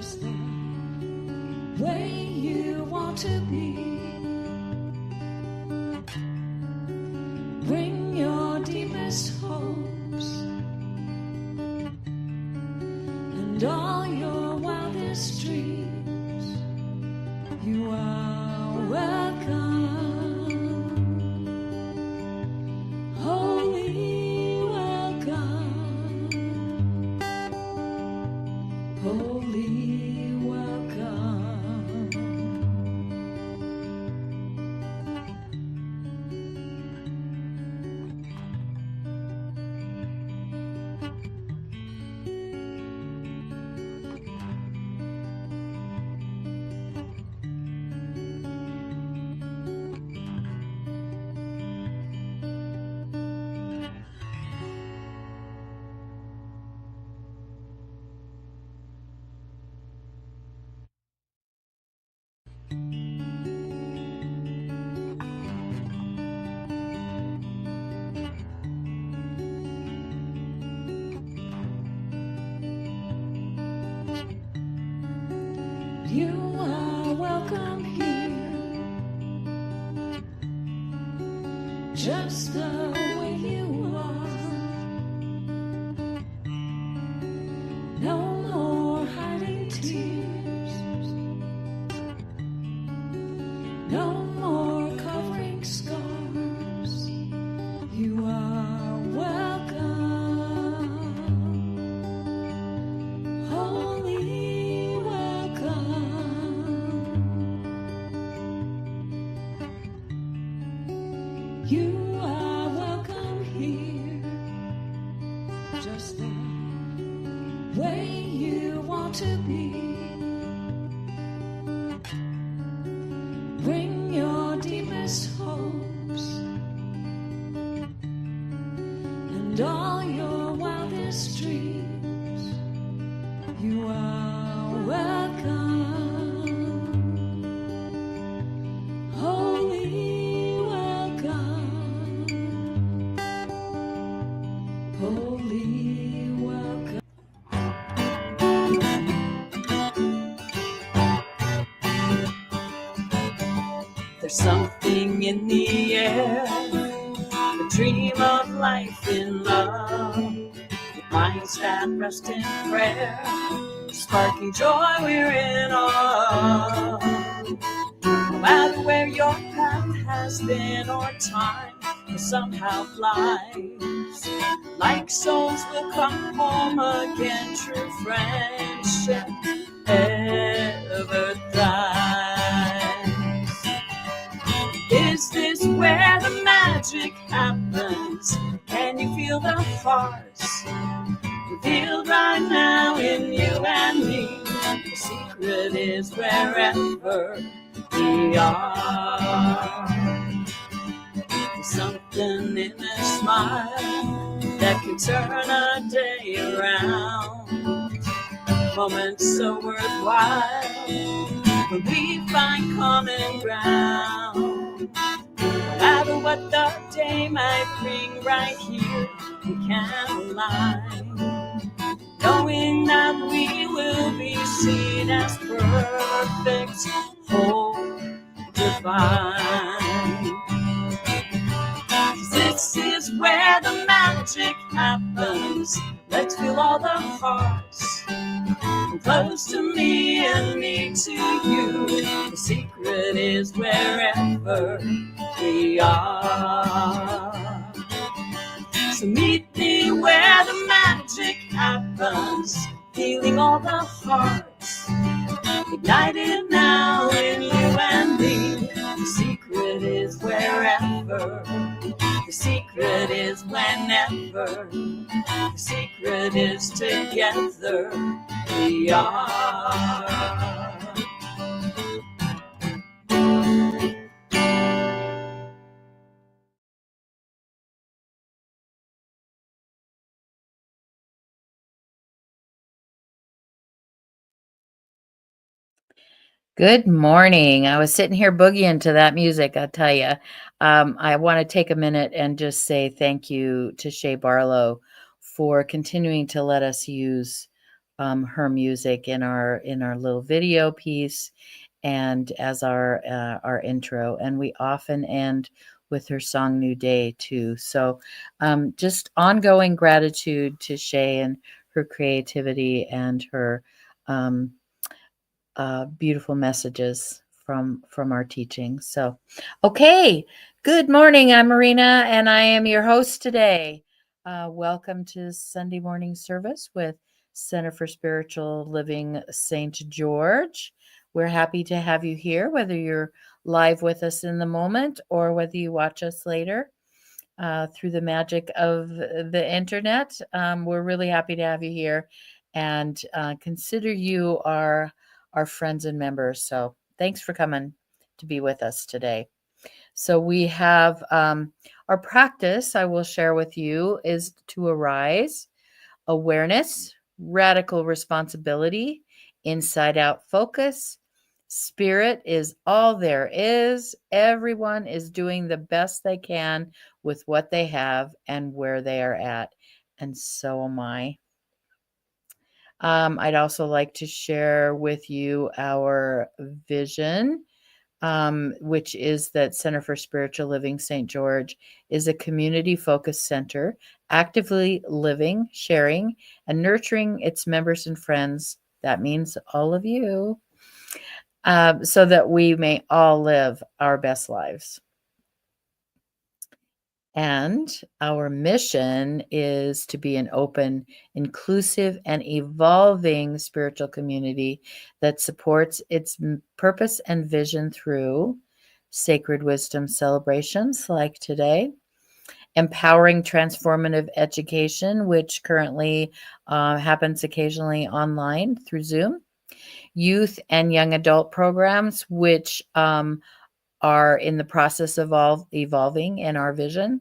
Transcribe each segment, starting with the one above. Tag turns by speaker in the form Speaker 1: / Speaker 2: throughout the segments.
Speaker 1: just the way you want to be. Bring your deepest hopes and all your wildest dreams. You are welcome. Holy welcome. Holy welcome. You are welcome here, just the way you are. No more hiding tears, no more covering scars. You are welcome. Holy welcome. You are welcome here, just the way you want to be. Bring your deepest hopes and all your wildest dreams. You are welcome. Holy welcome. Holy welcome. There's something in the air, the dream of life in love, with minds that rest in prayer, sparking joy we're in awe. No matter where your path has been or time will somehow flies, like souls will come home again, true friendship ever thrives. Is this where the magic happens? Can you feel the hearts revealed right now in you and me? The secret is wherever we are. There's something in a smile that can turn a day around. Moments so worthwhile when we find common ground. No matter what the day might bring, right here we can align, knowing that we will be seen as perfect, whole, divine. This is where the magic happens. Let's feel all the hearts, from close to me and me to you. The secret is wherever we are. So meet me where the magic happens, feeling all the hearts ignited now in you and me. The secret is wherever. The secret is whenever. The secret is together we are.
Speaker 2: Good morning. I was sitting here boogieing to that music, I tell you. I want to take a minute and just say thank you to Shay Barlow for continuing to let us use her music in our little video piece and as our intro. And we often end with her song New Day too. So just ongoing gratitude to Shay and her creativity and her beautiful messages from our teaching. So, okay, good morning. I'm Marina, and I am your host today. Welcome to Sunday morning service with Center for Spiritual Living St. George. We're happy to have you here, whether you're live with us in the moment or whether you watch us later through the magic of the internet. We're really happy to have you here and consider you our friends and members. So thanks for coming to be with us today. So we have our practice I will share with you is to arise, awareness, radical responsibility, inside out focus. Spirit is all there is. Everyone is doing the best they can with what they have and where they are at. And so am I. I'd also like to share with you our vision, which is that Center for Spiritual Living St. George is a community-focused center, actively living, sharing, and nurturing its members and friends. That means all of you, so that we may all live our best lives. And our mission is to be an open, inclusive, and evolving spiritual community that supports its purpose and vision through sacred wisdom celebrations like today, empowering transformative education, which currently happens occasionally online through Zoom, youth and young adult programs, which are in the process of evolving in our vision,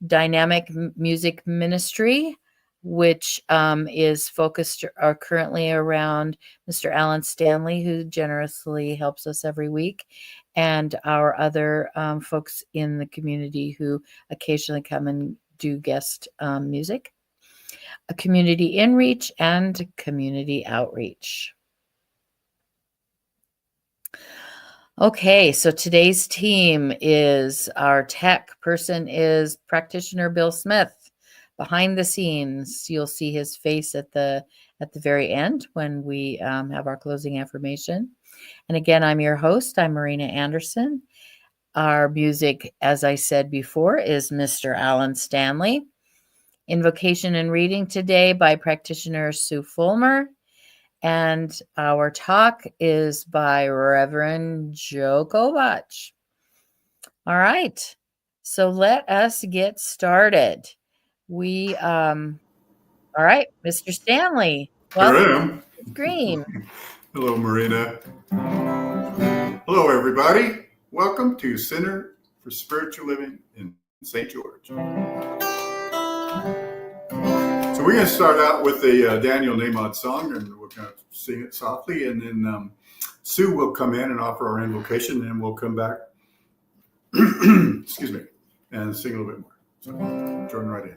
Speaker 2: dynamic music ministry, which is focused currently around Mr. Alan Stanley, who generously helps us every week, and our other folks in the community who occasionally come and do guest music, a community inreach, and community outreach. Okay, so today's team is our tech person is practitioner Bill Smith. Behind the scenes, you'll see his face at the very end when we have our closing affirmation. And again, I'm your host. I'm Marina Anderson. Our music, as I said before, is Mr. Alan Stanley. Invocation and reading today by practitioner Sue Fulmer. And our talk is by Reverend Joe Kovach. All right. So let us get started. We, all right, Mr. Stanley, welcome to the screen.
Speaker 3: Hello, Marina. Hello, everybody. Welcome to Center for Spiritual Living in St. George. So we're going to start out with a Daniel Nahmod song, and we're going to sing it softly, and then Sue will come in and offer our invocation, and then we'll come back, excuse me, and sing a little bit more. So join right in.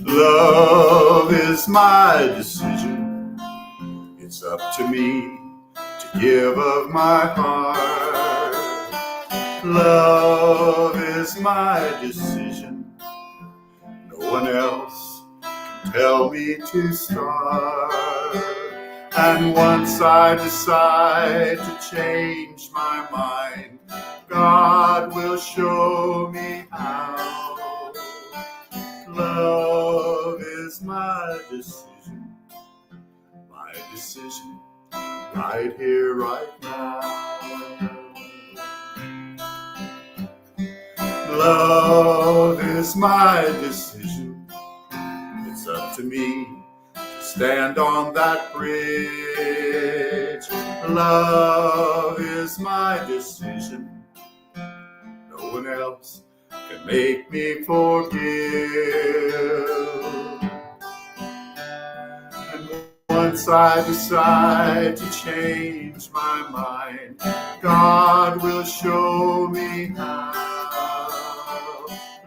Speaker 3: Love is my decision. It's up to me to give of my heart. Love is my decision. No one else can tell me to start. And once I decide to change my mind, God will show me how. Love is my decision right here, right now. Love is my decision. It's up to me to stand on that bridge. Love is my decision. No one else can make me forgive. And once I decide to change my mind, God God will show me how.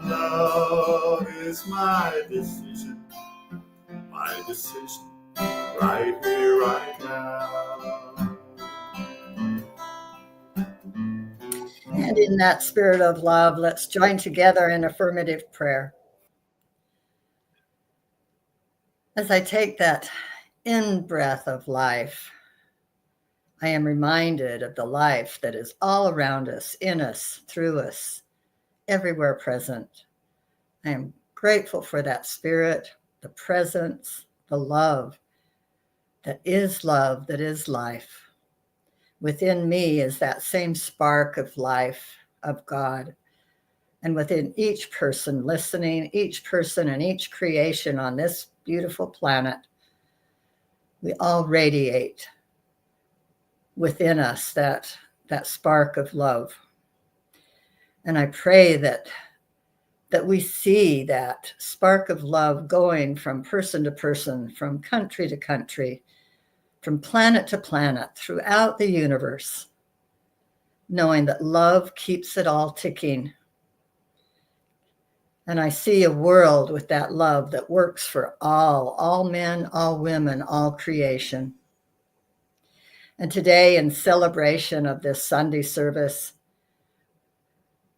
Speaker 3: Love is my decision, right here, right now.
Speaker 4: And in that spirit of love, let's join together in affirmative prayer. As I take that in-breath of life, I am reminded of the life that is all around us, in us, through us, everywhere present. I am grateful for that spirit, the presence, the love that is life. Within me is that same spark of life of God. And within each person listening, each person and each creation on this beautiful planet, we all radiate within us that spark of love. And I pray that we see that spark of love going from person to person, from country to country, from planet to planet, throughout the universe, knowing that love keeps it all ticking. And I see a world with that love that works for all men, all women, all creation. And today, in celebration of this Sunday service,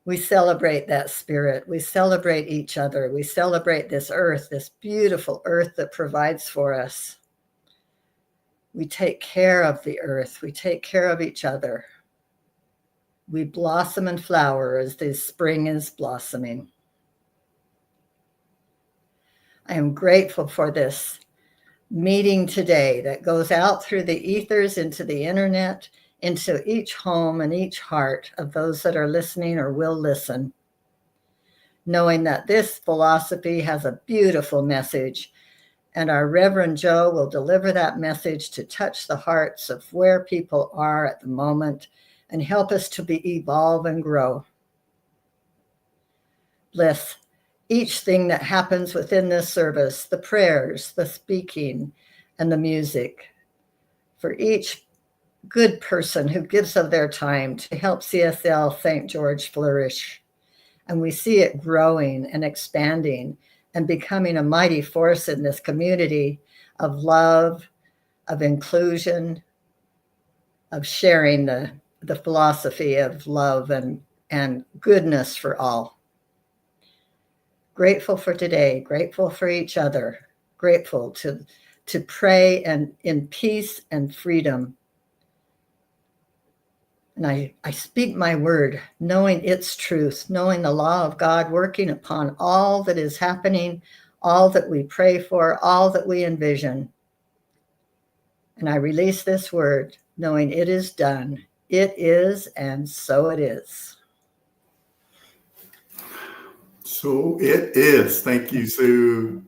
Speaker 4: we celebrate that spirit. We celebrate each other. We celebrate this earth, this beautiful earth that provides for us. We take care of the earth. We take care of each other. We blossom and flower as the spring is blossoming. I am grateful for this meeting today that goes out through the ethers into the internet, into each home and each heart of those that are listening or will listen, knowing that this philosophy has a beautiful message, and our Reverend Joe will deliver that message to touch the hearts of where people are at the moment and help us to evolve and grow. Bless each thing that happens within this service, the prayers, the speaking, and the music. For each good person who gives of their time to help CSL St. George flourish. And we see it growing and expanding and becoming a mighty force in this community of love, of inclusion, of sharing the philosophy of love and goodness for all. Grateful for today, grateful for each other, grateful to pray and in peace and freedom. And I speak my word, knowing its truth, knowing the law of God working upon all that is happening, all that we pray for, all that we envision. And I release this word, knowing it is done. It is, and so it is.
Speaker 3: So it is. Thank you, Sue.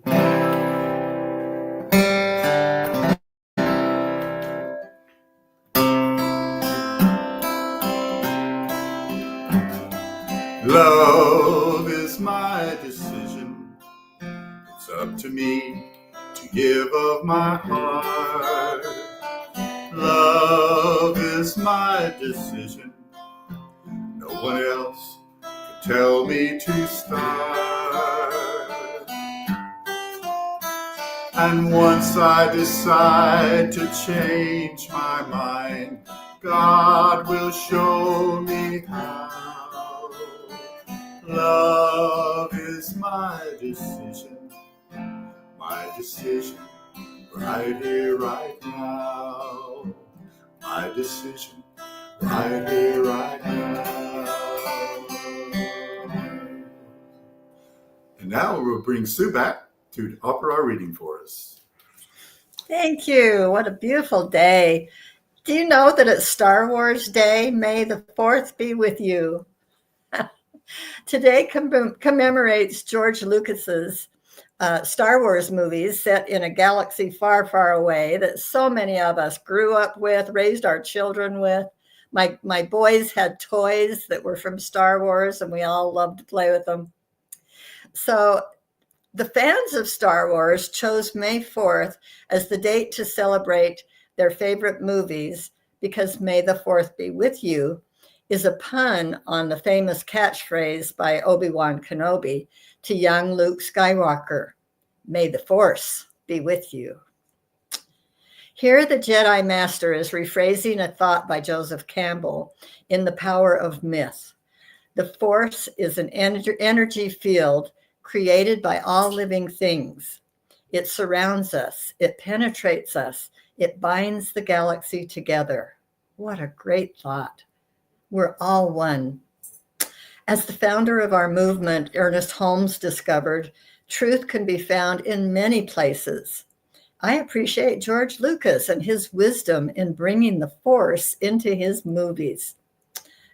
Speaker 3: Love is my decision. It's up to me to give of my heart. Love is my decision. No one else can tell me to start. And once I decide to change my mind, God will show me how. Love is my decision, right here, right now. My decision, right here, right now. And now we'll bring Sue back to offer our reading for us.
Speaker 4: Thank you. What a beautiful day. Do you know that it's Star Wars Day? May the 4th be with you. Today commemorates George Lucas's Star Wars movies set in a galaxy far, far away that so many of us grew up with, raised our children with. My boys had toys that were from Star Wars, and we all loved to play with them. So the fans of Star Wars chose May 4th as the date to celebrate their favorite movies because May the 4th be with you is a pun on the famous catchphrase by Obi-Wan Kenobi to young Luke Skywalker, "May the Force be with you." Here, the Jedi Master is rephrasing a thought by Joseph Campbell in The Power of Myth. The Force is an energy field created by all living things. It surrounds us, it penetrates us, it binds the galaxy together. What a great thought. We're all one. As the founder of our movement, Ernest Holmes, discovered, truth can be found in many places. I appreciate George Lucas and his wisdom in bringing the Force into his movies.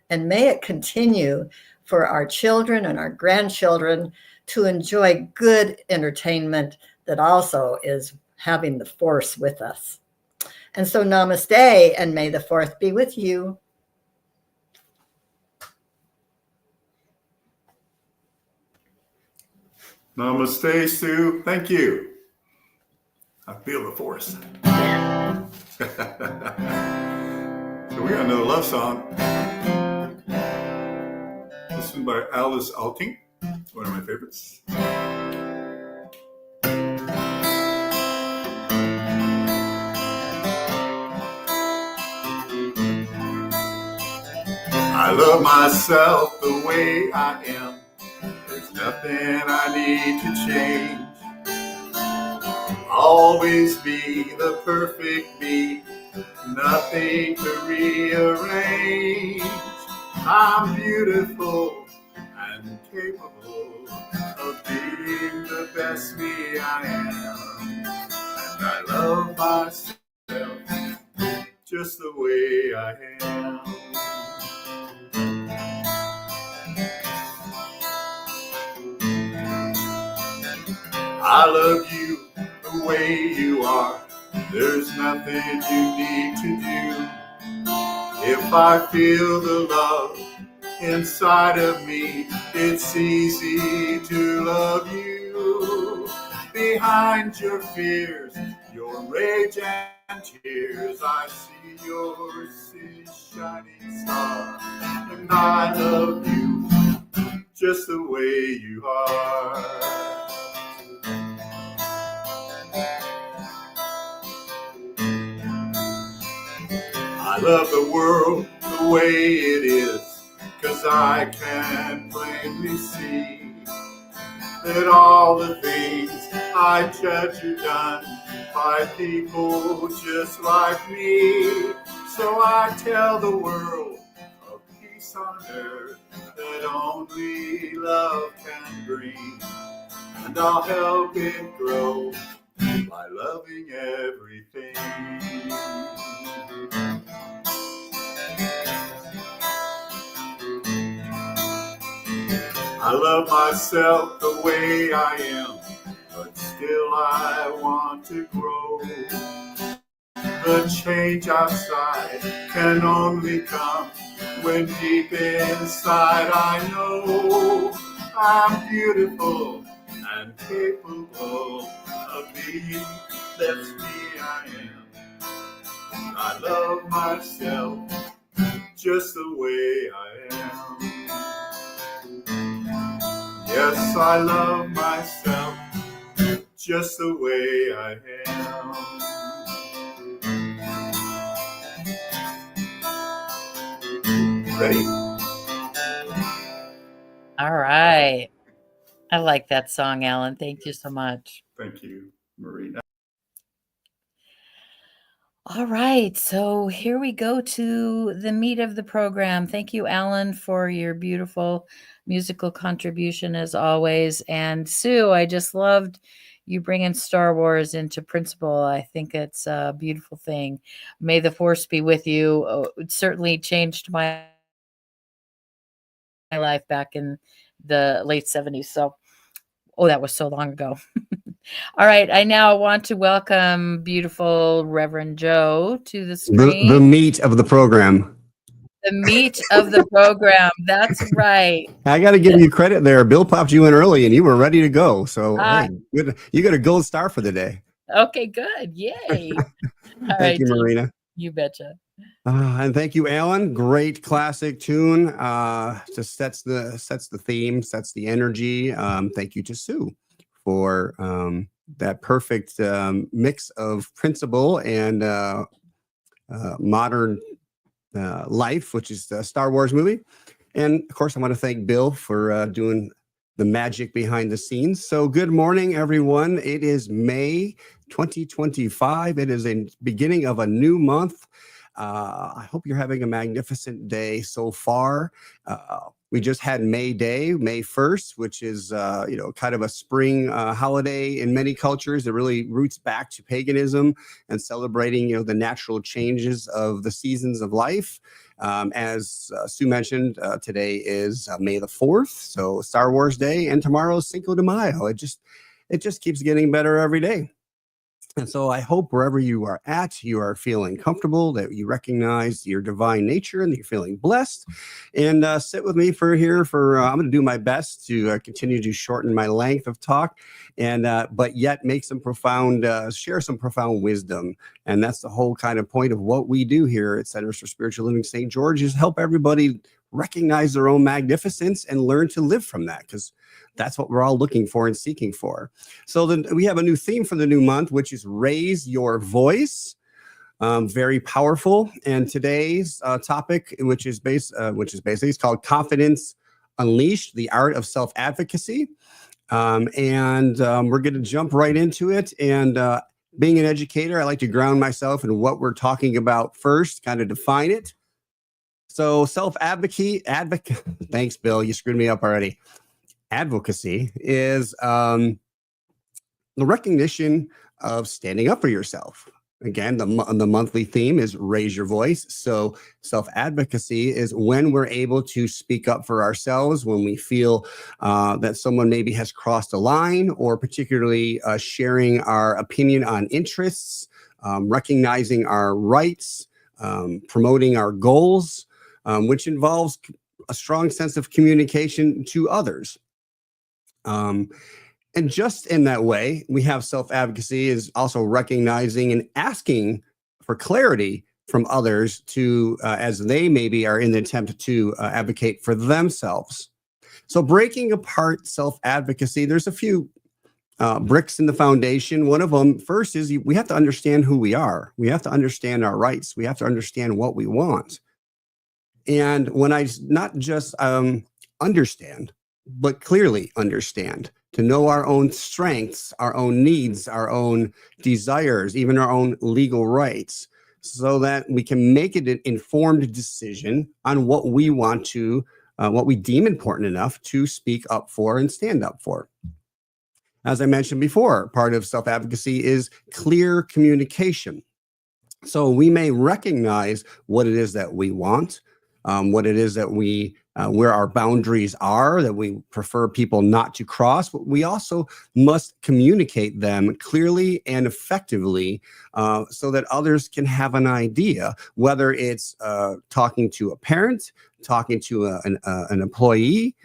Speaker 4: And may it continue for our children and our grandchildren to enjoy good entertainment that also is having the Force with us. And so namaste, and may the Fourth be with you.
Speaker 3: Namaste, Sue. Thank you. I feel the Force. So we got another love song. This one by Alice Alting, one of my favorites. I love myself the way I am. There's nothing I need to change. Always be the perfect me, nothing to rearrange. I'm beautiful and capable of being the best me I am. And I love myself just the way I am. I love you the way you are. There's nothing you need to do. If I feel the love inside of me, it's easy to love you. Behind your fears, your rage and tears, I see your shining star. And I love you just the way you are. I love the world the way it is, 'cause I can plainly see that all the things I judge are done by people just like me. So I tell the world of peace on earth that only love can bring, and I'll help it grow by loving everything. I love myself the way I am, but still I want to grow. The change outside can only come when deep inside I know I'm beautiful and capable of being the best me I am. I love myself just the way I am. Yes, I love myself just the way I am. Ready?
Speaker 2: All right. I like that song, Alan. Thank you so much.
Speaker 3: Thank you, Marina.
Speaker 2: All right. So here we go to the meat of the program. Thank you, Alan, for your beautiful musical contribution as always. And Sue, I just loved you bringing Star Wars into Principle. I think it's a beautiful thing. May the Force be with you. Oh, it certainly changed my life back in the late 70s. So, that was so long ago. All right. I now want to welcome beautiful Reverend Joe to the screen.
Speaker 5: The meat of the program.
Speaker 2: The meat of the program. That's right.
Speaker 5: I got to give you credit there. Bill popped you in early and you were ready to go. So hey, you got a gold star for the day.
Speaker 2: Okay, good. Yay. All
Speaker 5: Thank
Speaker 2: right,
Speaker 5: you, Marina.
Speaker 2: You betcha.
Speaker 5: And thank you, Alan. Great classic tune. Just sets the theme, sets the energy. Thank you to Sue for that perfect mix of principle and modern life, which is the Star Wars movie. And of course, I want to thank Bill for doing the magic behind the scenes. So good morning, everyone. It is May 2025. It is a beginning of a new month. I hope you're having a magnificent day so far. We just had May Day, May 1st, which is, kind of a spring holiday in many cultures. It really roots back to paganism and celebrating, the natural changes of the seasons of life. As Sue mentioned, today is May the 4th, so Star Wars Day, and tomorrow is Cinco de Mayo. It just keeps getting better every day. And so I hope wherever you are at, you are feeling comfortable, that you recognize your divine nature and that you're feeling blessed. And sit with me I'm going to do my best to continue to shorten my length of talk, and but yet make some share some profound wisdom. And that's the whole kind of point of what we do here at Centers for Spiritual Living St. George, is help everybody recognize their own magnificence and learn to live from that, because that's what we're all looking for and seeking for. So then we have a new theme for the new month, which is Raise Your Voice. Very powerful. And today's topic, which is basically, it's called Confidence Unleashed, the Art of Self-Advocacy. And we're going to jump right into it. And being an educator, I like to ground myself in what we're talking about first, kind of define it. So self-advocacy, thanks, Bill. You screwed me up already. Advocacy is the recognition of standing up for yourself. Again, the monthly theme is Raise Your Voice. So self-advocacy is when we're able to speak up for ourselves, when we feel that someone maybe has crossed a line, or particularly sharing our opinion on interests, recognizing our rights, promoting our goals, which involves a strong sense of communication to others. And just in that way, we have self-advocacy is also recognizing and asking for clarity from others to as they maybe are in the attempt to advocate for themselves. So breaking apart self-advocacy, there's a few bricks in the foundation. One of them first is we have to understand who we are. We have to understand our rights. We have to understand what we want. And when I not just understand, but clearly understand, to know our own strengths, our own needs, our own desires, even our own legal rights, so that we can make an informed decision on what we want to, what we deem important enough to speak up for and stand up for. As I mentioned before, part of self-advocacy is clear communication. So we may recognize what it is that we want, what it is that we where our boundaries are, that we prefer people not to cross, but we also must communicate them clearly and effectively so that others can have an idea, whether it's talking to a parent, talking to an employee,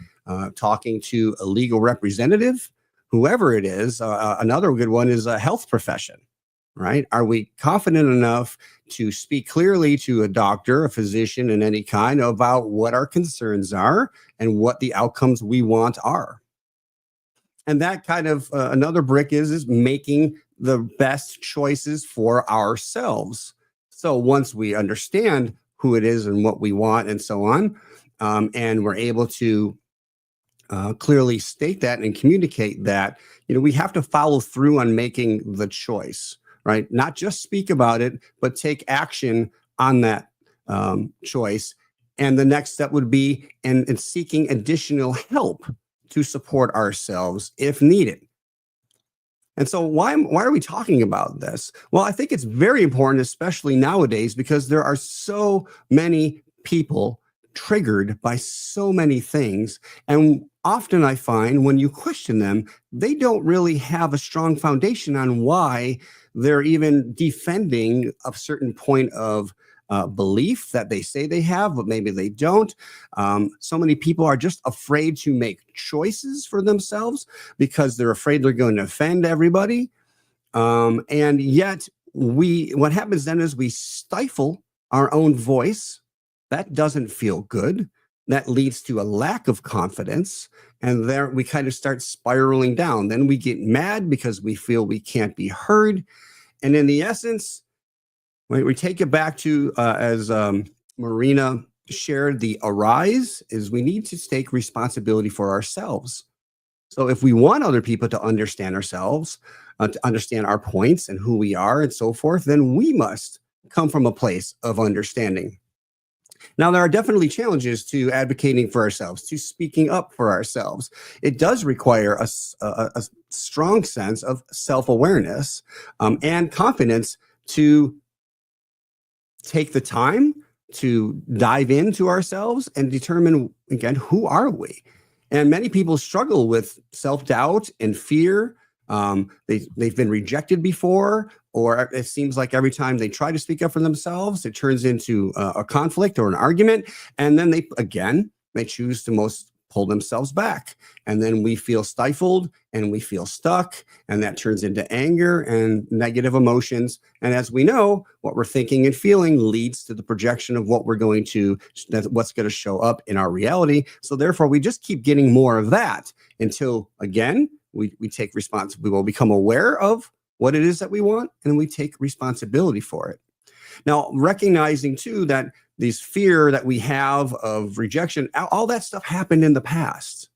Speaker 5: talking to a legal representative, whoever it is. Another good one is a health profession. Right? Are we confident enough to speak clearly to a doctor, a physician, in any kind about what our concerns are and what the outcomes we want are? And that kind of another brick is making the best choices for ourselves. So once we understand who it is and what we want and so on, and we're able to clearly state that and communicate that, we have to follow through on making the choice. Right? Not just speak about it, but take action on that choice. And the next step would be in seeking additional help to support ourselves if needed. And so why are we talking about this? Well, I think it's very important, especially nowadays, because there are so many people triggered by so many things. And often I find when you question them, they don't really have a strong foundation on why they're even defending a certain point of belief that they say they have, but maybe they don't. So many people are just afraid to make choices for themselves because they're afraid they're going to offend everybody. And yet what happens then is we stifle our own voice. That doesn't feel good. That leads to a lack of confidence. And there we kind of start spiraling down. Then we get mad because we feel we can't be heard. And in the essence, when we take it back to, as Marina shared, the arise is we need to take responsibility for ourselves. So if we want other people to understand ourselves, to understand our points and who we are and so forth, then we must come from a place of understanding. Now, there are definitely challenges to advocating for ourselves, to speaking up for ourselves. It does require a strong sense of self-awareness and confidence to take the time to dive into ourselves and determine, again, who are we? And many people struggle with self-doubt and fear. They've been rejected before, or it seems like every time they try to speak up for themselves, it turns into a conflict or an argument. And then they choose to pull themselves back. And then we feel stifled and we feel stuck, and that turns into anger and negative emotions. And as we know, what we're thinking and feeling leads to the projection of what's going to show up in our reality. So therefore, we just keep getting more of that until, again, we take responsibility. We will become aware of what it is that we want, and we take responsibility for it. Now, recognizing too that this fear that we have of rejection, all that stuff happened in the past.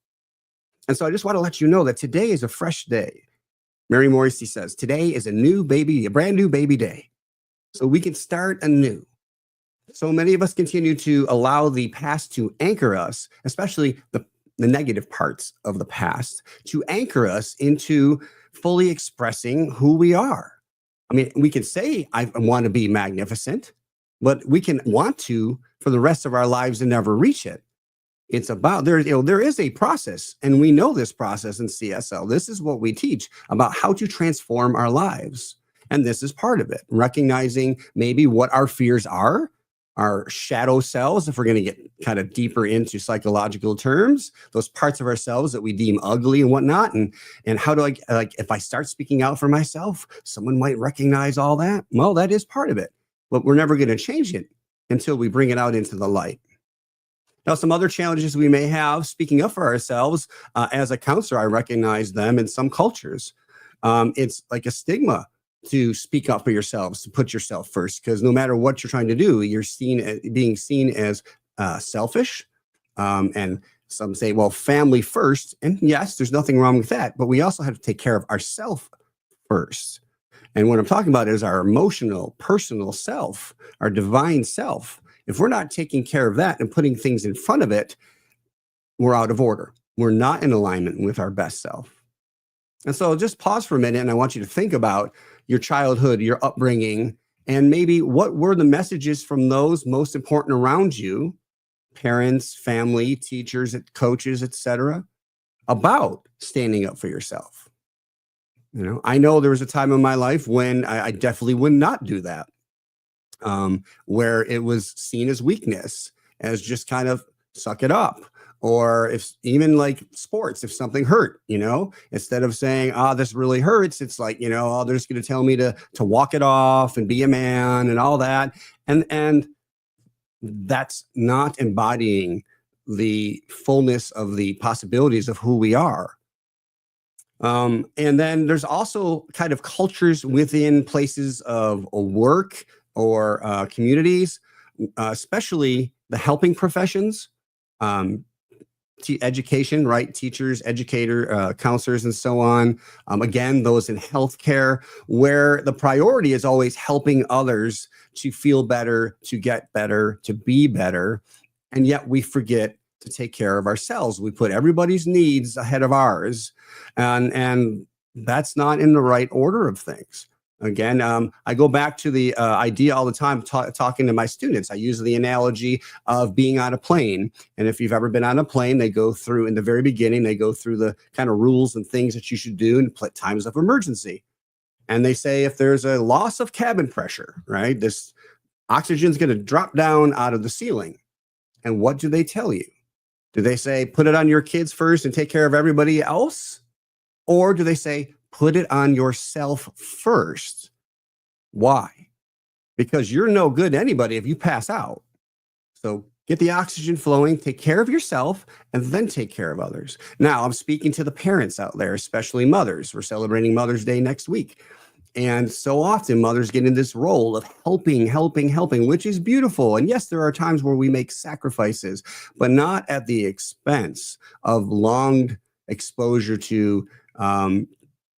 Speaker 5: And so I just want to let you know that today is a fresh day. Mary Morrissey says, today is a brand new baby day. So we can start anew. So many of us continue to allow the past to anchor us, especially the negative parts of the past, to anchor us into fully expressing who we are. I mean, we can say, I want to be magnificent, but we can want to for the rest of our lives and never reach it. It's about, there is a process, and we know this process in CSL. This is what we teach about how to transform our lives. And this is part of it, recognizing maybe what our fears are, our shadow selves, if we're going to get kind of deeper into psychological terms, those parts of ourselves that we deem ugly and whatnot. And how do if I start speaking out for myself, someone might recognize all that. Well, that is part of it, but we're never going to change it until we bring it out into the light. Now, some other challenges we may have speaking up for ourselves, as a counselor, I recognize them in some cultures. It's like a stigma to speak up for yourselves, to put yourself first, because no matter what you're trying to do, you're being seen as selfish. And some say, well, family first. And yes, there's nothing wrong with that, but we also have to take care of ourselves first. And what I'm talking about is our emotional, personal self, our divine self. If we're not taking care of that and putting things in front of it, we're out of order. We're not in alignment with our best self. And so just pause for a minute, and I want you to think about your childhood, your upbringing, and maybe what were the messages from those most important around you, parents, family, teachers, coaches, etc., about standing up for yourself. I know there was a time in my life when I definitely would not do that, where it was seen as weakness, as just kind of suck it up. Or if even like sports, if something hurt, instead of saying, this really hurts, it's like, they're just going to tell me to walk it off and be a man and all that. And that's not embodying the fullness of the possibilities of who we are. And then there's also kind of cultures within places of work or communities, especially the helping professions, education, right? Teachers, counselors, and so on. Again, those in healthcare, where the priority is always helping others to feel better, to get better, to be better. And yet we forget to take care of ourselves. We put everybody's needs ahead of ours. And that's not in the right order of things. Again, I go back to the idea all the time, talking to my students. I use the analogy of being on a plane. And if you've ever been on a plane, they go through, in the very beginning, they go through the kind of rules and things that you should do in times of emergency. And they say, if there's a loss of cabin pressure, right, this oxygen is going to drop down out of the ceiling. And what do they tell you? Do they say, put it on your kids first and take care of everybody else? Or do they say, put it on yourself first? Why? because you're no good to anybody if you pass out. So get the oxygen flowing, take care of yourself, and then take care of others. Now, I'm speaking to the parents out there, especially mothers. We're celebrating Mother's Day next week. And so often mothers get in this role of helping, which is beautiful. And yes, there are times where we make sacrifices, but not at the expense of long exposure to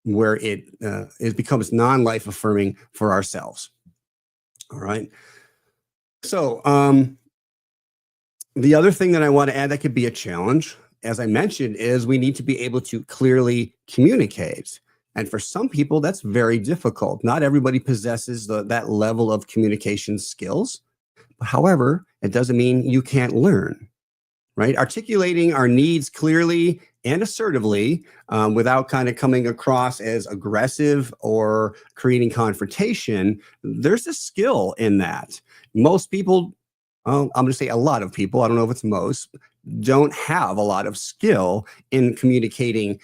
Speaker 5: where it becomes non-life affirming for ourselves. All right. So the other thing that I want to add that could be a challenge, as I mentioned, is we need to be able to clearly communicate. And for some people, that's very difficult. Not everybody possesses that level of communication skills. However, it doesn't mean you can't learn, right? Articulating our needs clearly and assertively without kind of coming across as aggressive or creating confrontation, there's a skill in that. Most people, I'm going to say a lot of people, I don't know if it's most, don't have a lot of skill in communicating,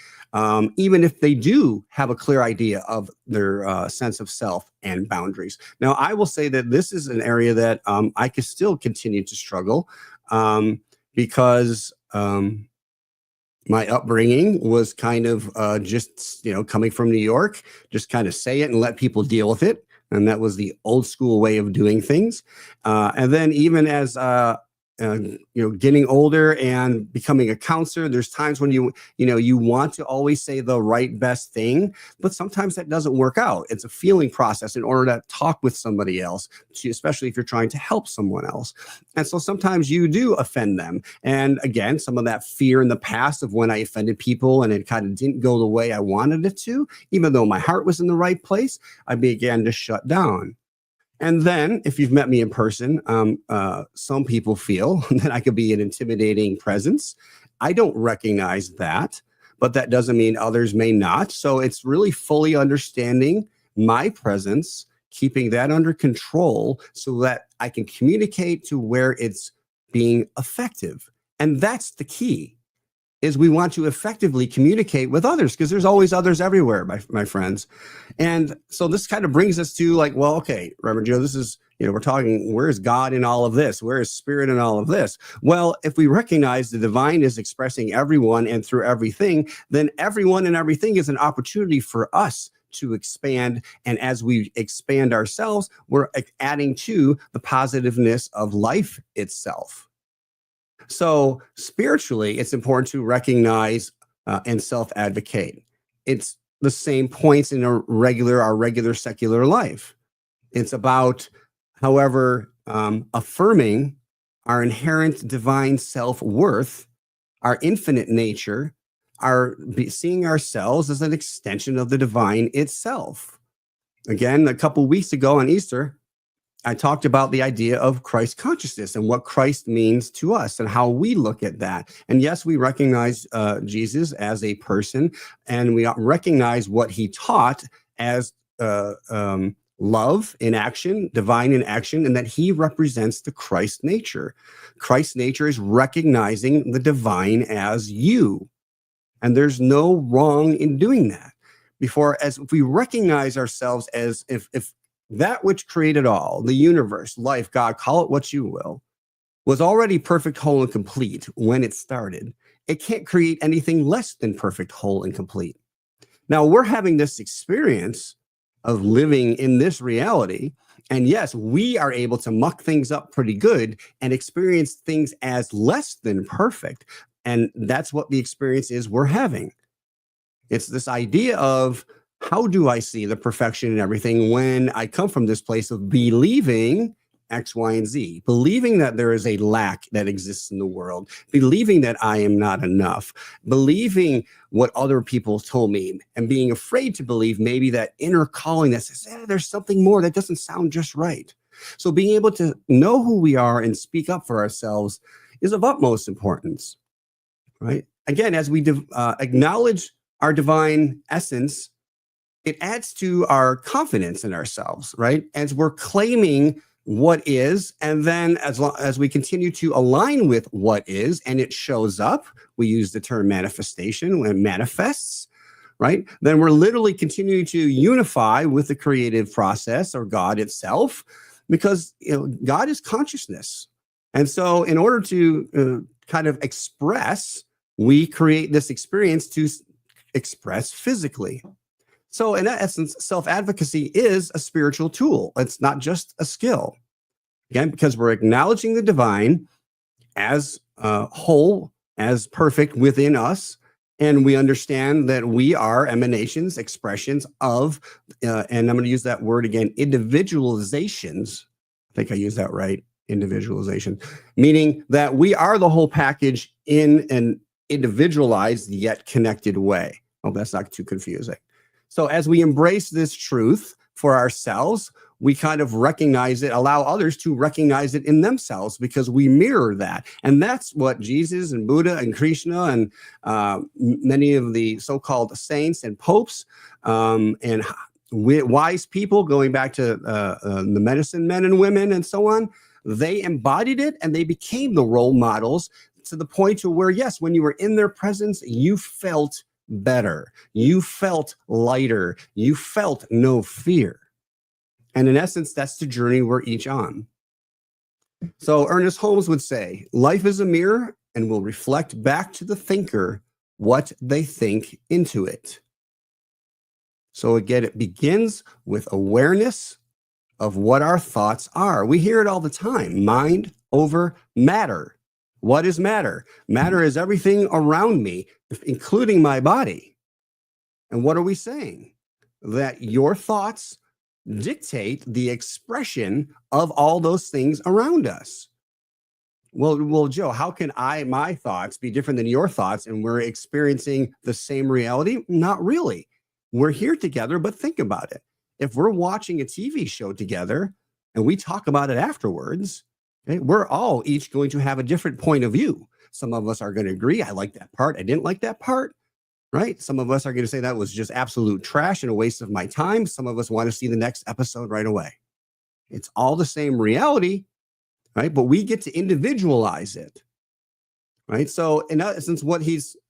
Speaker 5: even if they do have a clear idea of their sense of self and boundaries. Now, I will say that this is an area that I can still continue to struggle because my upbringing was kind of just, coming from New York, just kind of say it and let people deal with it. And that was the old school way of doing things. And then even as getting older and becoming a counselor, there's times when you want to always say the right best thing, but sometimes that doesn't work out. It's a feeling process in order to talk with somebody else, especially if you're trying to help someone else. And so sometimes you do offend them. And again, some of that fear in the past of when I offended people and it kind of didn't go the way I wanted it to, even though my heart was in the right place, I began to shut down. And then if you've met me in person, some people feel that I could be an intimidating presence. I don't recognize that, but that doesn't mean others may not. So it's really fully understanding my presence, keeping that under control so that I can communicate to where it's being effective. And that's the key, is we want to effectively communicate with others because there's always others everywhere, my friends. And so this kind of brings us to okay, Reverend Joe, this is, we're talking, where is God in all of this? Where is Spirit in all of this? Well, if we recognize the divine is expressing everyone and through everything, then everyone and everything is an opportunity for us to expand. And as we expand ourselves, we're adding to the positiveness of life itself. So spiritually, it's important to recognize and self-advocate. It's the same points in our regular secular life. It's about, however, affirming our inherent divine self-worth, our infinite nature, seeing ourselves as an extension of the divine itself. Again, a couple weeks ago on Easter, I talked about the idea of Christ consciousness and what Christ means to us and how we look at that. And yes, we recognize Jesus as a person, and we recognize what he taught as love in action, divine in action, and that he represents the Christ nature. Christ's nature is recognizing the divine as you. And there's no wrong in doing that. If we recognize ourselves as if that which created all, the universe, life, God, call it what you will, was already perfect, whole, and complete when it started, it can't create anything less than perfect, whole, and complete. Now, we're having this experience of living in this reality. And yes, we are able to muck things up pretty good and experience things as less than perfect. And that's what the experience is we're having. It's this idea of, how do I see the perfection in everything when I come from this place of believing X, Y, and Z, believing that there is a lack that exists in the world, believing that I am not enough, believing what other people told me, and being afraid to believe maybe that inner calling that says, there's something more that doesn't sound just right. So being able to know who we are and speak up for ourselves is of utmost importance, right? Again, as we acknowledge our divine essence, it adds to our confidence in ourselves, right? As we're claiming what is, and then as we continue to align with what is, and it shows up, we use the term manifestation, when it manifests, right? Then we're literally continuing to unify with the creative process or God itself. because God is consciousness. And so in order to kind of express, we create this experience to express physically. So in essence, self-advocacy is a spiritual tool. It's not just a skill. Again, because we're acknowledging the divine as whole, as perfect within us. And we understand that we are emanations, expressions of, and I'm going to use that word again, individualizations. I think I used that right, individualization, meaning that we are the whole package in an individualized yet connected way. Oh, that's not too confusing. So as we embrace this truth for ourselves, we kind of recognize it, allow others to recognize it in themselves because we mirror that. And that's what Jesus and Buddha and Krishna and many of the so-called saints and popes and wise people, going back to the medicine men and women and so on, they embodied it and they became the role models to the point to where, yes, when you were in their presence, you felt better, you felt lighter, you felt no fear. And in essence, that's the journey we're each on. So Ernest Holmes would say, life is a mirror and will reflect back to the thinker what they think into it. So again, it begins with awareness of what our thoughts are. We hear it all the time, mind over matter. What is matter? Matter is everything around me, including my body. And what are we saying? That your thoughts dictate the expression of all those things around us. Well, Joe, how can my thoughts be different than your thoughts and we're experiencing the same reality? Not really. We're here together, but think about it. If we're watching a TV show together and we talk about it afterwards, okay, we're all each going to have a different point of view. Some of us are going to agree, I like that part, I didn't like that part. Right? Some of us are going to say that was just absolute trash and a waste of my time. Some of us want to see the next episode right away. It's all the same reality, right? But we get to individualize it, right? So in essence, what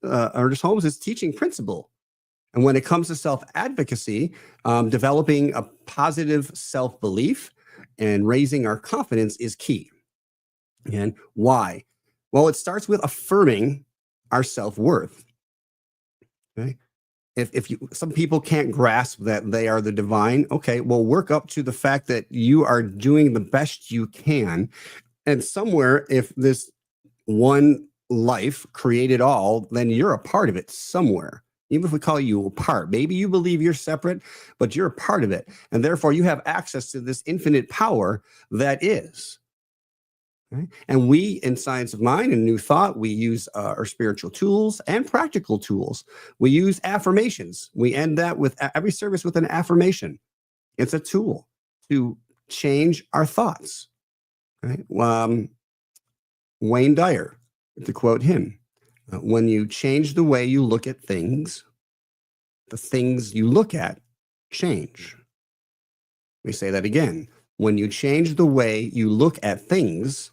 Speaker 5: Ernest Holmes is teaching principle. And when it comes to self-advocacy, developing a positive self-belief and raising our confidence is key. And why? Well, it starts with affirming our self-worth. Okay. If some people can't grasp that they are the divine, okay, well, work up to the fact that you are doing the best you can. And somewhere, if this one life created all, then you're a part of it somewhere. Even if we call you a part, maybe you believe you're separate, but you're a part of it. And therefore, you have access to this infinite power that is. Okay? And we, in Science of Mind and New Thought, we use our spiritual tools and practical tools. We use affirmations. We end that with every service with an affirmation. It's a tool to change our thoughts. Right? Wayne Dyer, to quote him, when you change the way you look at things, the things you look at change. Let me say that again. When you change the way you look at things,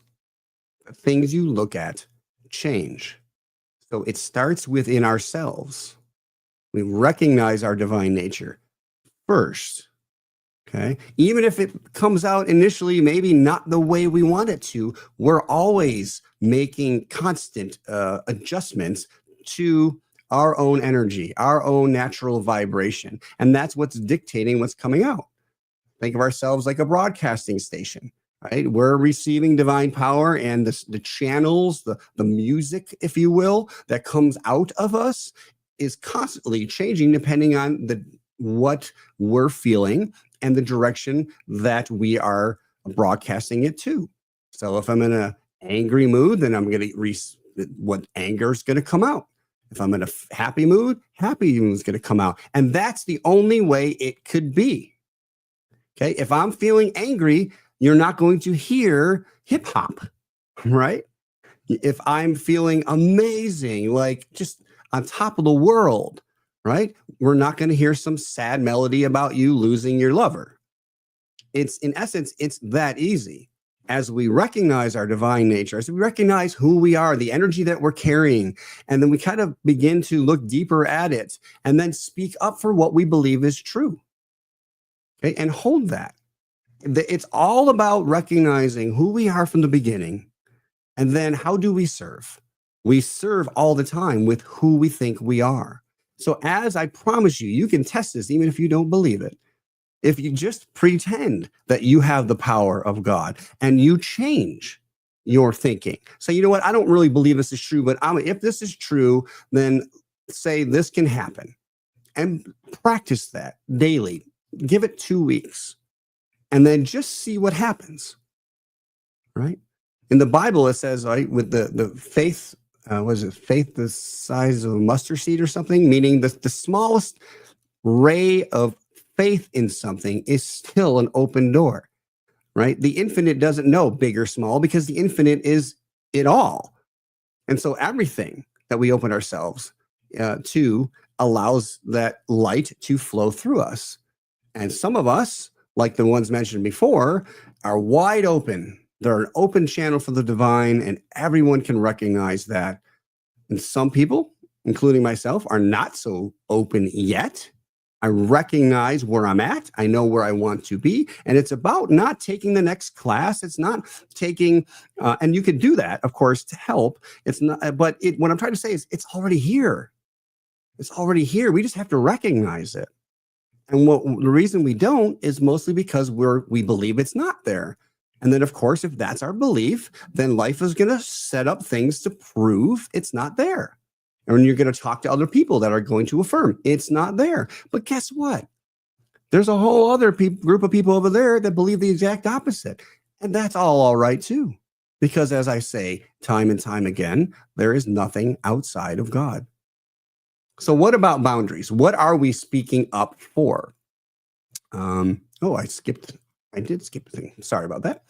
Speaker 5: the things you look at change. So it starts within ourselves. We recognize our divine nature first. Okay. Even if it comes out initially, maybe not the way we want it to, we're always making constant adjustments to our own energy, our own natural vibration. And that's what's dictating what's coming out. Think of ourselves like a broadcasting station. Right? We're receiving divine power, and the channels, the music, if you will, that comes out of us is constantly changing depending on what we're feeling and the direction that we are broadcasting it to. So if I'm in an angry mood, then I'm going to what anger is going to come out. If I'm in a happy mood is going to come out. And that's the only way it could be. Okay. If I'm feeling angry, you're not going to hear hip hop, right? If I'm feeling amazing, like just on top of the world, right? We're not going to hear some sad melody about you losing your lover. It's in essence, it's that easy. As we recognize our divine nature, as we recognize who we are, the energy that we're carrying, and then we kind of begin to look deeper at it and then speak up for what we believe is true. Okay, and hold that. It's all about recognizing who we are from the beginning. And then how do we serve? We serve all the time with who we think we are. So as I promise you, you can test this even if you don't believe it. If you just pretend that you have the power of God and you change your thinking. So you know what? I don't really believe this is true, but if this is true, then say this can happen. And practice that daily. Give it 2 weeks. And then just see what happens. Right? In the Bible, it says, right, with the faith, was it faith the size of a mustard seed or something? Meaning the smallest ray of faith in something is still an open door, right? The infinite doesn't know big or small because the infinite is it all. And so everything that we open ourselves to allows that light to flow through us. And some of us, like the ones mentioned before, are wide open. They're an open channel for the divine, and everyone can recognize that. And some people, including myself, are not so open yet. I recognize where I'm at. I know where I want to be. And it's about not taking the next class. It's not taking, and you could do that, of course, to help. It's not, but what I'm trying to say is it's already here. It's already here. We just have to recognize it. And the reason we don't is mostly because we believe it's not there. And then, of course, if that's our belief, then life is going to set up things to prove it's not there. And you're going to talk to other people that are going to affirm it's not there. But guess what? There's a whole other group of people over there that believe the exact opposite. And that's all right, too. Because as I say time and time again, there is nothing outside of God. So what about boundaries? What are we speaking up for? I did skip a thing. Sorry about that.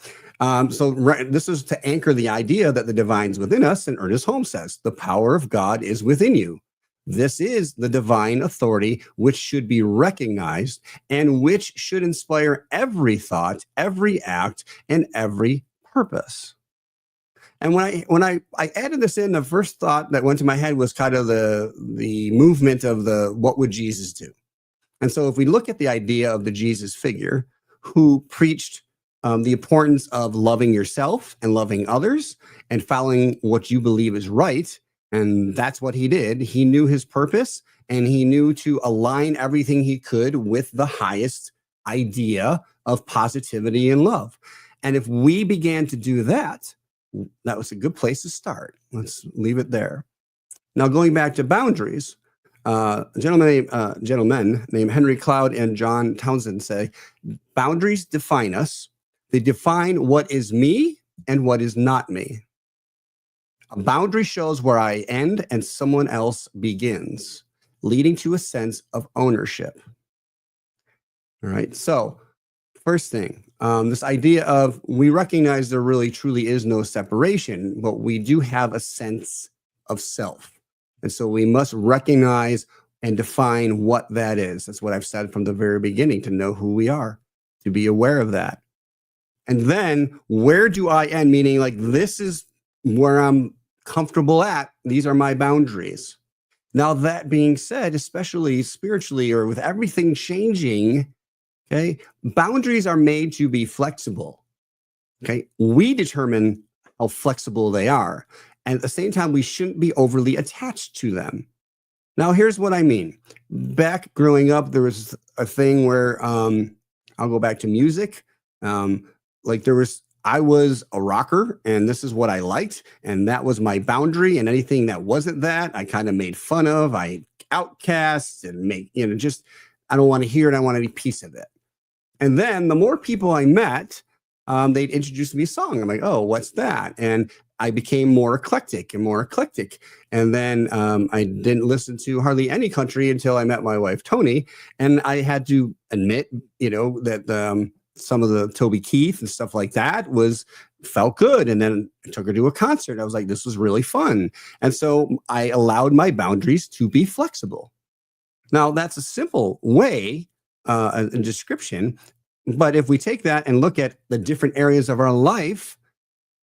Speaker 5: This is to anchor the idea that the divine's within us. And Ernest Holmes says, the power of God is within you. This is the divine authority, which should be recognized and which should inspire every thought, every act, and every purpose. And when I added this in, the first thought that went to my head was kind of the movement of what would Jesus do? And so if we look at the idea of the Jesus figure who preached the importance of loving yourself and loving others and following what you believe is right, and that's what he did. He knew his purpose and he knew to align everything he could with the highest idea of positivity and love. And if we began to do that, that was a good place to start. Let's leave it there. Now, going back to boundaries, gentlemen named Henry Cloud and John Townsend say, boundaries define us. They define what is me and what is not me. A boundary shows where I end and someone else begins, leading to a sense of ownership. All right. So first thing, this idea of we recognize there really truly is no separation, but we do have a sense of self. And so we must recognize and define what that is. That's what I've said from the very beginning, to know who we are, to be aware of that. And then where do I end? Meaning like, this is where I'm comfortable at. These are my boundaries. Now, that being said, especially spiritually or with everything changing, okay, boundaries are made to be flexible. Okay, we determine how flexible they are. And at the same time, we shouldn't be overly attached to them. Now, here's what I mean. Back growing up, there was a thing where I'll go back to music. I was a rocker and this is what I liked. And that was my boundary. And anything that wasn't that, I kind of made fun of. I outcast and I don't want to hear it. I want any piece of it. And then the more people I met, they'd introduce me a song. I'm like, oh, what's that? And I became more eclectic. And then I didn't listen to hardly any country until I met my wife, Tony. And I had to admit, that some of the Toby Keith and stuff like that felt good. And then I took her to a concert. I was like, this was really fun. And so I allowed my boundaries to be flexible. Now, that's a simple way, a description. But if we take that and look at the different areas of our life,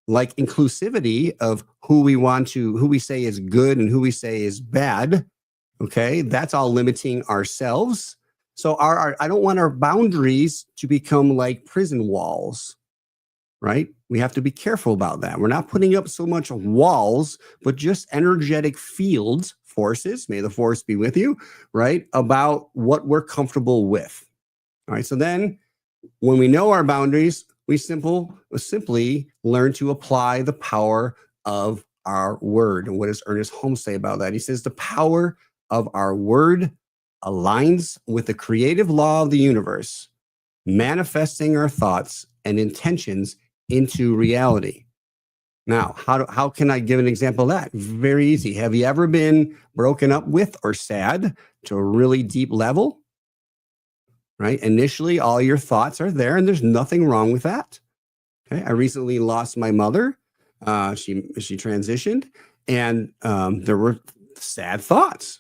Speaker 5: like inclusivity of who we say is good and who we say is bad, okay, that's all limiting ourselves. So I don't want our boundaries to become like prison walls, right? We have to be careful about that. We're not putting up so much walls, but just energetic fields, forces, may the force be with you, right? About what we're comfortable with. All right. So then when we know our boundaries, we simply learn to apply the power of our word. And what does Ernest Holmes say about that? He says the power of our word aligns with the creative law of the universe, manifesting our thoughts and intentions into reality. Now, how can I give an example of that? Very easy. Have you ever been broken up with or sad to a really deep level? Right? Initially, all your thoughts are there, and there's nothing wrong with that. Okay. I recently lost my mother. She transitioned, and there were sad thoughts.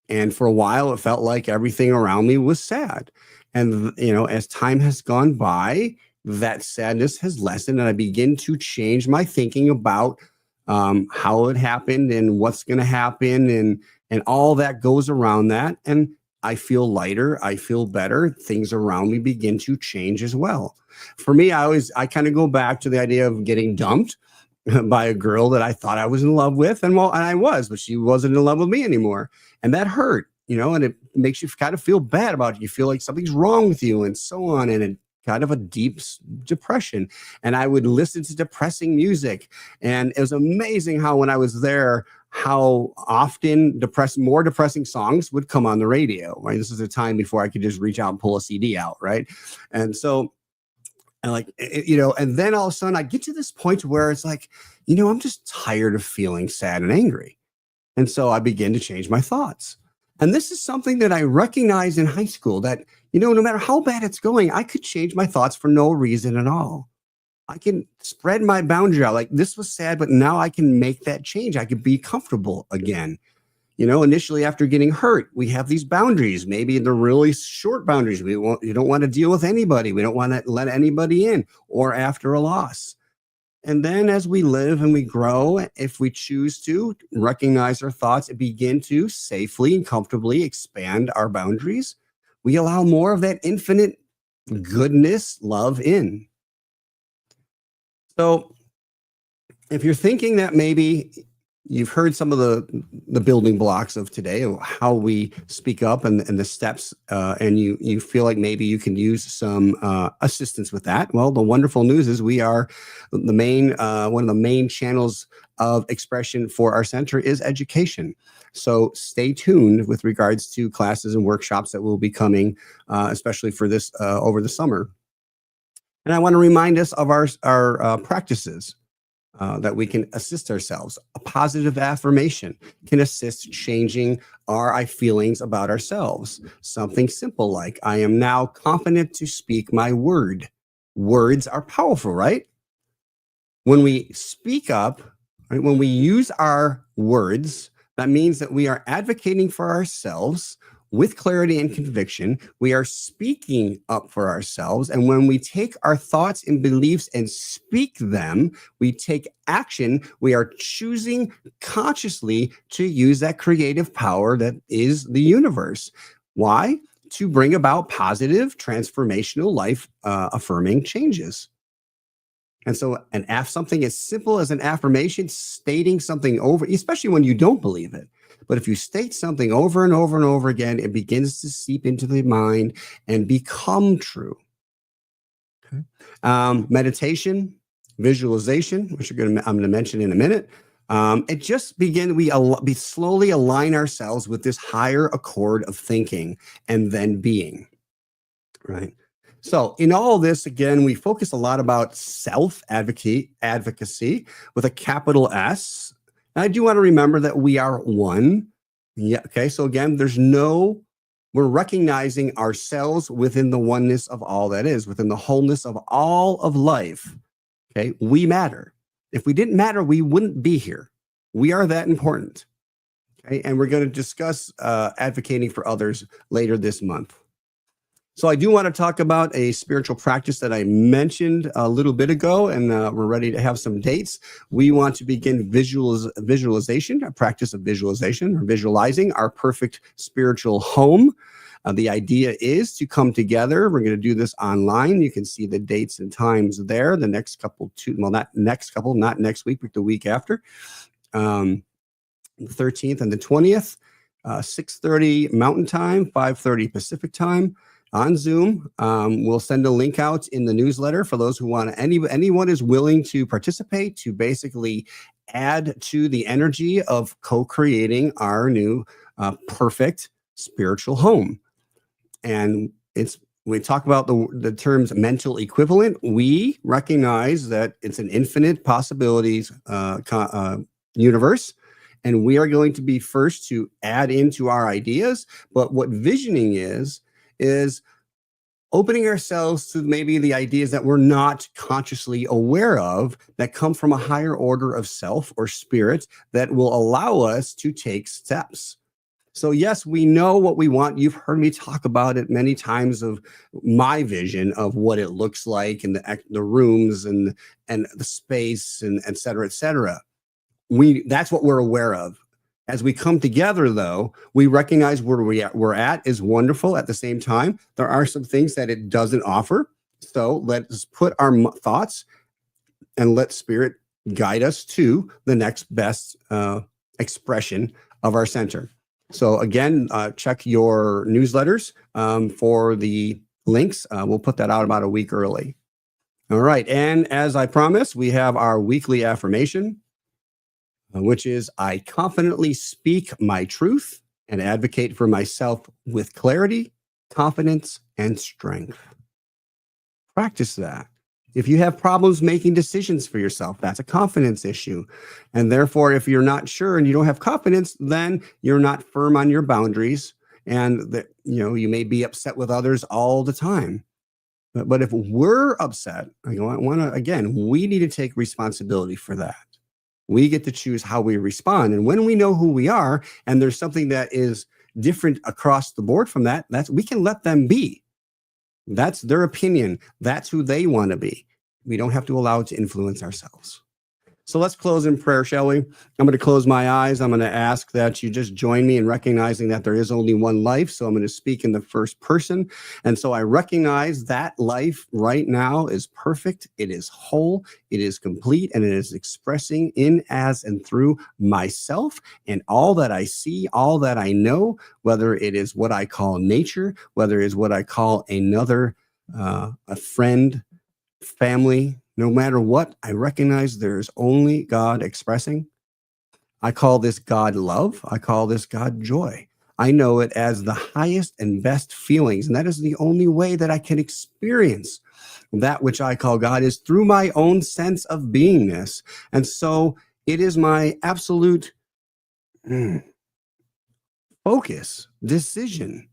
Speaker 5: And for a while, it felt like everything around me was sad. And, as time has gone by, that sadness has lessened, and I begin to change my thinking about how it happened and what's going to happen and all that goes around that. And I feel lighter. I feel better. Things around me begin to change as well. For me, I kind of go back to the idea of getting dumped by a girl that I thought I was in love with. And I was, but she wasn't in love with me anymore. And that hurt, and it makes you kind of feel bad about it. You feel like something's wrong with you and so on. And it kind of a deep depression. And I would listen to depressing music. And it was amazing how when I was there, how often more depressing songs would come on the radio, right? This is a time before I could just reach out and pull a CD out, right? And so, and then all of a sudden I get to this point where it's like, I'm just tired of feeling sad and angry. And so I begin to change my thoughts. And this is something that I recognized in high school that, no matter how bad it's going, I could change my thoughts for no reason at all. I can spread my boundary out. Like, this was sad, but now I can make that change. I could be comfortable again. Initially after getting hurt, we have these boundaries. Maybe they're really short boundaries. You don't want to deal with anybody. We don't want to let anybody in, or after a loss. And then as we live and we grow, if we choose to recognize our thoughts and begin to safely and comfortably expand our boundaries, we allow more of that infinite goodness, love in. So if you're thinking that maybe you've heard some of the building blocks of today, of how we speak up and the steps, and you feel like maybe you can use some assistance with that, well, the wonderful news is we are the main one of the main channels of expression for our center is education. So stay tuned with regards to classes and workshops that will be coming, especially for this over the summer. And I want to remind us of our practices that we can assist ourselves. A positive affirmation can assist changing our feelings about ourselves. Something simple like, I am now confident to speak my word. Words are powerful, right? When we speak up, right, when we use our words, that means that we are advocating for ourselves with clarity and conviction. We are speaking up for ourselves. And when we take our thoughts and beliefs and speak them, we take action. We are choosing consciously to use that creative power that is the universe. Why? To bring about positive, transformational, life affirming changes. And so something as simple as an affirmation, stating something over, especially when you don't believe it. But if you state something over and over and over again, it begins to seep into the mind and become true. Okay. Meditation, visualization, which I'm going to mention in a minute. It just begins, we slowly align ourselves with this higher accord of thinking and then being, right? So in all this, again, we focus a lot about self-advocacy with a capital S. And I do want to remember that we are one. Yeah. Okay. So again, we're recognizing ourselves within the oneness of all that is, within the wholeness of all of life. Okay. We matter. If we didn't matter, we wouldn't be here. We are that important. Okay. And we're going to discuss advocating for others later this month. So I do want to talk about a spiritual practice that I mentioned a little bit ago, and we're ready to have some dates. We want to begin visualization, a practice of visualization or visualizing our perfect spiritual home. The idea is to come together. We're going to do this online. You can see the dates and times there. The next couple, not next week, but the week after. The 13th and the 20th, 6:30 Mountain Time, 5:30 Pacific Time on Zoom. We'll send a link out in the newsletter for those who want to. Anyone is willing to participate to basically add to the energy of co-creating our new perfect spiritual home. And we talk about the terms mental equivalent. We recognize that it's an infinite possibilities universe. And we are going to be first to add into our ideas. But what visioning is opening ourselves to maybe the ideas that we're not consciously aware of that come from a higher order of self or spirit that will allow us to take steps. So yes, we know what we want. You've heard me talk about it many times of my vision of what it looks like and the rooms and the space and et cetera, et cetera. That's what we're aware of. As we come together, though, we recognize where we're at is wonderful. At the same time, there are some things that it doesn't offer. So let's put our thoughts and let Spirit guide us to the next best expression of our center. So again, check your newsletters for the links. We'll put that out about a week early. All right. And as I promised, we have our weekly affirmation, which is, I confidently speak my truth and advocate for myself with clarity, confidence, and strength. Practice that. If you have problems making decisions for yourself, that's a confidence issue. And therefore, if you're not sure and you don't have confidence, then you're not firm on your boundaries. And you may be upset with others all the time. But if we're upset, we need to take responsibility for that. We get to choose how we respond. And when we know who we are, and there's something that is different across the board from that, we can let them be. That's their opinion. That's who they want to be. We don't have to allow it to influence ourselves. So let's close in prayer, shall we? I'm going to close my eyes. I'm going to ask that you just join me in recognizing that there is only one life. So I'm going to speak in the first person. And so I recognize that life right now is perfect. It is whole. It is complete. And it is expressing in, as, and through myself and all that I see, all that I know, whether it is what I call nature, whether it is what I call another, a friend, family. No matter what, I recognize there's only God expressing. I call this God love. I call this God joy. I know it as the highest and best feelings. And that is the only way that I can experience that which I call God is through my own sense of beingness. And so it is my absolute focus, decision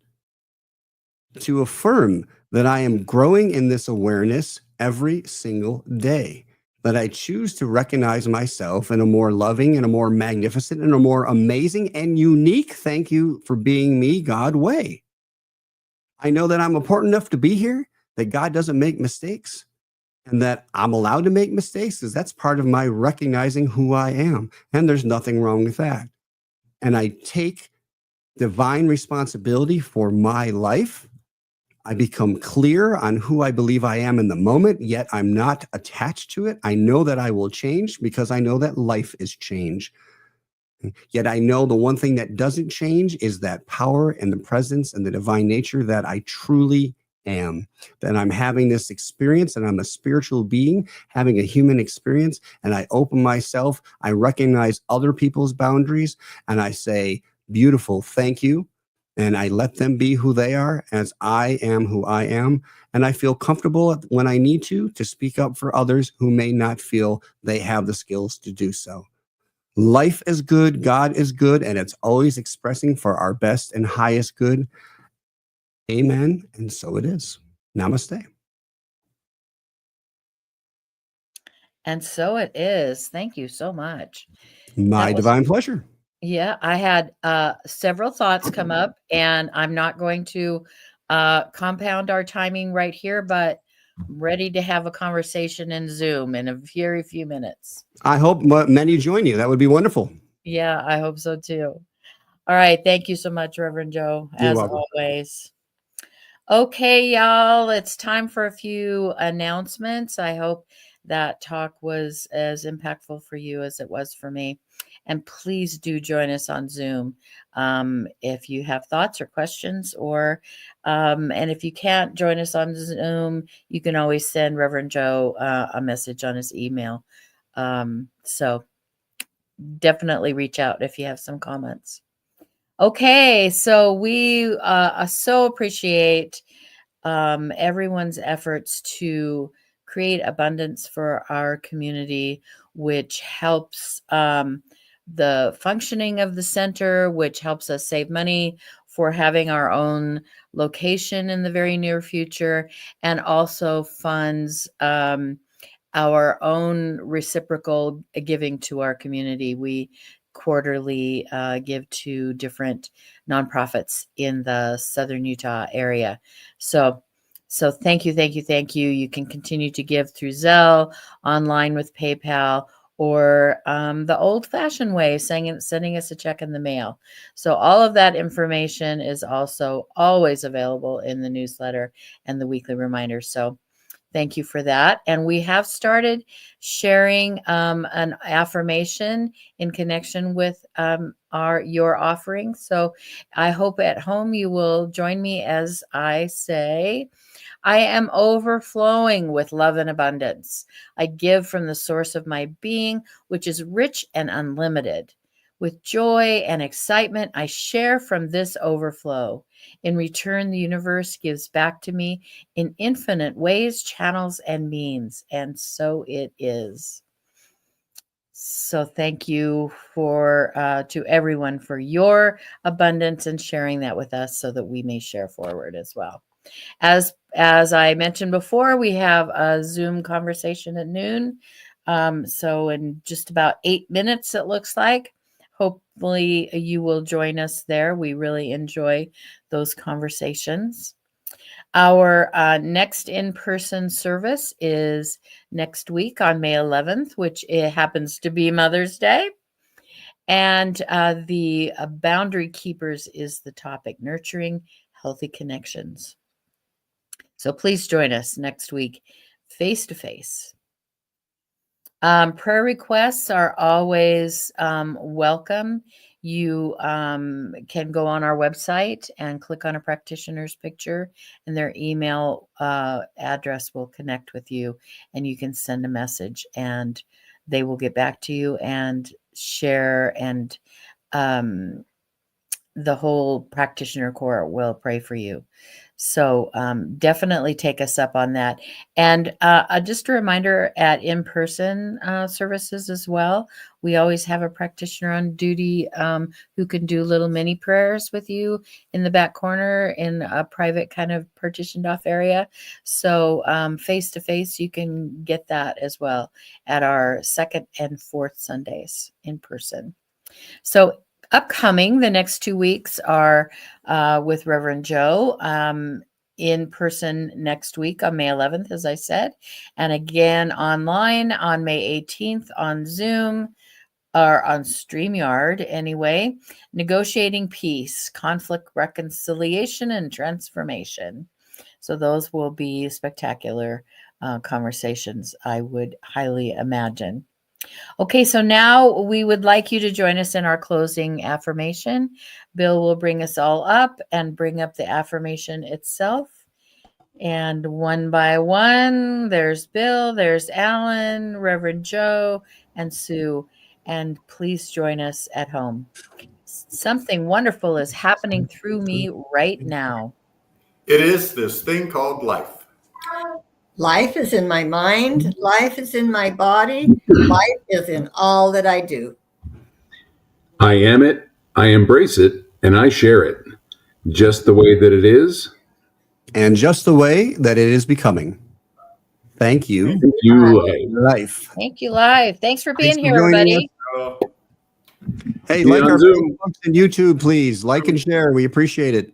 Speaker 5: to affirm that I am growing in this awareness every single day, that I choose to recognize myself in a more loving and a more magnificent and a more amazing and unique, thank you for being me, God way. I know that I'm important enough to be here, that God doesn't make mistakes, and that I'm allowed to make mistakes because that's part of my recognizing who I am. And there's nothing wrong with that. And I take divine responsibility for my life. I become clear on who I believe I am in the moment, yet I'm not attached to it. I know that I will change because I know that life is change. Yet I know the one thing that doesn't change is that power and the presence and the divine nature that I truly am. That I'm having this experience and I'm a spiritual being having a human experience, and I open myself. I recognize other people's boundaries and I say, beautiful, thank you. And I let them be who they are as I am who I am. And I feel comfortable when I need to speak up for others who may not feel they have the skills to do so. Life is good, God is good, and it's always expressing for our best and highest good. Amen. And so it is. Namaste.
Speaker 2: And so it is. Thank you so much.
Speaker 5: My divine pleasure.
Speaker 2: Yeah, I had several thoughts come up, and I'm not going to compound our timing right here, but I'm ready to have a conversation in Zoom in a very few minutes.
Speaker 5: I hope many join you. That would be wonderful.
Speaker 2: Yeah, I hope so too. All right. Thank you so much, Reverend Joe, as always. Okay, y'all, it's time for a few announcements. I hope that talk was as impactful for you as it was for me. And please do join us on Zoom if you have thoughts or questions, or and if you can't join us on Zoom, you can always send Reverend Joe a message on his email. So definitely reach out if you have some comments. Okay, so we so appreciate everyone's efforts to create abundance for our community, which helps the functioning of the center, which helps us save money for having our own location in the very near future, and also funds our own reciprocal giving to our community. We quarterly give to different nonprofits in the Southern Utah area. So thank you. You can continue to give through Zelle, online with PayPal, or the old-fashioned way, sending us a check in the mail. So all of that information is also always available in the newsletter and the weekly reminder. So thank you for that. And we have started sharing an affirmation in connection with your offering. So I hope at home you will join me as I say, I am overflowing with love and abundance. I give from the source of my being, which is rich and unlimited. With joy and excitement, I share from this overflow. In return, the universe gives back to me in infinite ways, channels, and means. And so it is. So thank you to everyone for your abundance and sharing that with us so that we may share forward as well. As I mentioned before, we have a Zoom conversation at noon. So in just about 8 minutes, it looks like. Hopefully you will join us there. We really enjoy those conversations. Our next in-person service is next week on May 11th, which it happens to be Mother's Day. And the Boundary Keepers is the topic, nurturing healthy connections. So please join us next week, face-to-face. Prayer requests are always welcome. You can go on our website and click on a practitioner's picture, and their email address will connect with you, and you can send a message, and they will get back to you and share, and the whole practitioner core will pray for you. So definitely take us up on that. And just a reminder, at in-person services as well, we always have a practitioner on duty who can do little mini prayers with you in the back corner in a private kind of partitioned off area. So face-to-face, you can get that as well at our second and fourth Sundays in person. So upcoming, the next 2 weeks are with Reverend Joe in person next week on May 11th, as I said, and again online on May 18th on Zoom or on StreamYard anyway, negotiating peace, conflict reconciliation, and transformation. So those will be spectacular conversations, I would highly imagine. Okay, so now we would like you to join us in our closing affirmation. Bill will bring us all up and bring up the affirmation itself. And one by one, there's Bill, there's Alan, Reverend Joe, and Sue. And please join us at home. Something wonderful is happening through me right now.
Speaker 3: It is this thing called life.
Speaker 4: Life is in my mind. Life is in my body. Life is in all that I do.
Speaker 6: I am it, I embrace it, and I share it, just the way that it is.
Speaker 5: And just the way that it is becoming. Thank you.
Speaker 6: Thank you,
Speaker 5: Life.
Speaker 2: Thank you, Live. Thanks for being
Speaker 5: Thanks for
Speaker 2: here,
Speaker 5: joining
Speaker 2: everybody.
Speaker 3: So,
Speaker 5: Hey,
Speaker 6: See you
Speaker 5: like
Speaker 6: on
Speaker 5: our
Speaker 6: Zoom.
Speaker 5: Facebooks and YouTube, please. Like and share. We appreciate it.